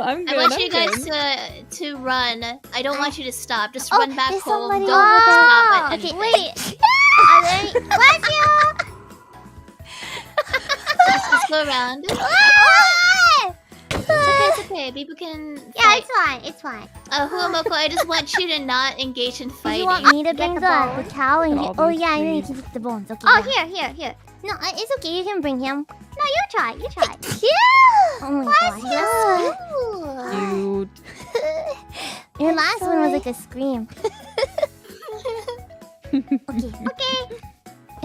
I'm good. I want you guys to run. I don't want you to stop. Just run back there's home. somebody Don't over there. stop at Okay, anything. wait. Are they? Bless you. Just go around. Ah! It's okay. People can Yeah, fight. it's fine. It's fine. Fuwamoco, I just want you to not engage in Do fighting. you want me to bring the the bones? cow and All you? Oh these yeah, I need trees. to keep the bones. Okay. Oh, yeah. here. No, it's okay. You can bring him. No, you try. You try. Oh my gosh. Cute. Your last one was like a scream. Okay.